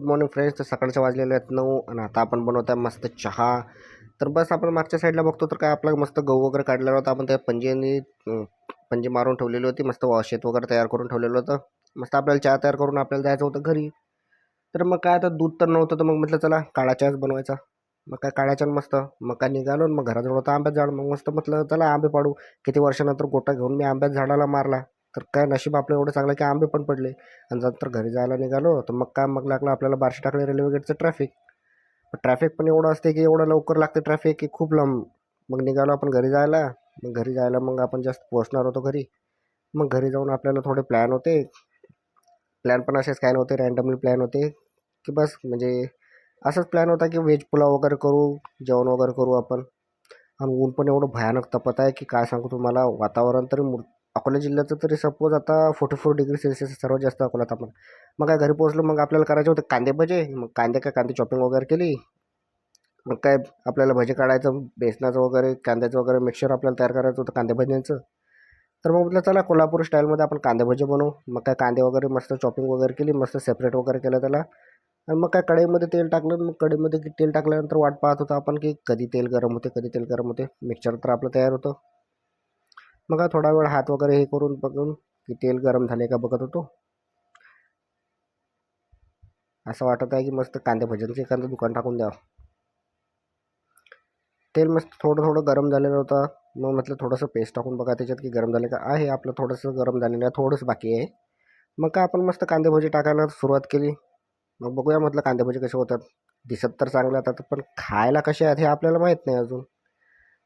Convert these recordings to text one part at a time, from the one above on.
Morning friends. तर सकाळचे वाजलेले आहेत 9 आणि आता आपण बनवत आहे मस्त चहा. तर बस आपण मागच्या साईडला बघतो तर काय आपला मस्त गहू वगैरे काढलेला होता. आपण त्या पंजेनी पंजे मारून ठेवलेली होती. मस्त शेत वगैरे तयार करून ठेवलेलं होतं. मस्त आपल्याला चहा तयार करून आपल्याला जायचं होतं घरी. तर मग काय आता दूध तर नव्हतं, तर मग म्हटलं चला काळा चहाच बनवायचा. मग काय काळा चहा मस्त. मग काय निघालो आणि मग घराजवळ होतं आंब्याचं झाड. मग मस्त म्हटलं चला आंबे पाडू. किती वर्षानंतर गोटा घेऊन मी आंब्याच्या झाडाला मारला. तर काय नशीब आपलं एवढं चांगलं की आंबे पण पडले. आणि नंतर घरी जायला निघालो तर मग काय मग लागलं आपल्याला बार्शी टाकले रेल्वे गेटचं ट्रॅफिक. ट्रॅफिक पण एवढं असते की एवढं लवकर लागते ट्रॅफिक की खूप लांब. मग निघालो आपण घरी जायला. मग घरी जायला मग आपण जास्त पोहोचणार होतो घरी. मग घरी जाऊन आपल्याला थोडे प्लॅन होते. प्लॅन पण असेच काय नव्हते, रँडमली प्लॅन होते की बस म्हणजे असंच प्लॅन होता की व्हेज पुलाव वगैरे करू, जेवण वगैरे करू आपण. आणि ऊन पण एवढं भयानक तपत आहे की काय सांगू तुम्हाला. वातावरण तरी अकोला जिल्ह्याचं तरी सपोज आता 44 डिग्री सेल्सिअस सर्वात जास्त अकोला तापमान. मग काय घरी पोहोचलो मग आपल्याला करायचे होते कांदे भजे. मग कांदे चॉपिंग वगैरे केली. मग काय आपल्याला भजे काढायचं, बेसनाचं वगैरे कांद्याचं वगैरे मिक्सचर आपल्याला तयार करायचं होतं कांदे भज्यांचं. तर मग म्हटलं चला कोल्हापूर स्टाईलमध्ये आपण कांदे भजे बनवू. मग काय कांदे वगैरे मस्त चॉपिंग वगैरे केली, मस्त सेपरेट वगैरे केलं त्याला. आणि मग काय कढईमध्ये तेल टाकलं. मग कढईमध्ये तेल टाकल्यानंतर वाट पाहत होतो आपण की कधी तेल गरम होते, कधी तेल गरम होते. मिक्सचर तर आपलं तयार होतं. मग काय थोडा वेळ हात वगैरे हे करून बघून की तेल गरम झाले का बघत होतो. असं वाटत आहे की मस्त कांदे भज्यांचं एखादं दुकान टाकून द्यावं. तेल मस्त थोडं थोडं गरम झालेलं होतं. मग म्हटलं थोडंसं पेस्ट टाकून बघा त्याच्यात की गरम झाले का. आहे आपलं थोडंसं गरम झालेलं आहे, थोडंसं बाकी आहे. मग काय आपण मस्त कांदे भजी टाकायला सुरुवात केली. मग बघूया म्हटलं कांदे भजी कसे होतात. दिसत तर चांगले आहेत पण खायला कसे आहेत हे आपल्याला माहीत नाही अजून.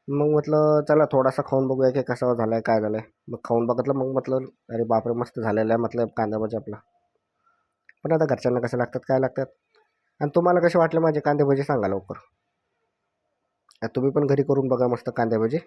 मग म्हटलं चला थोडासा खाऊन बघूया की कसा झालाय काय झालंय. मग खाऊन बघितलं. मग म्हटलं अरे बापरे मस्त झालेला आहे म्हटलं कांदा भजी आपला. पण आता घरच्यांना कसे लागतात काय लागतात. आणि तुम्हाला कसे वाटले माझे कांदे भजी सांगा लवकर. तुम्ही पण घरी करून बघा मस्त कांदे भजी.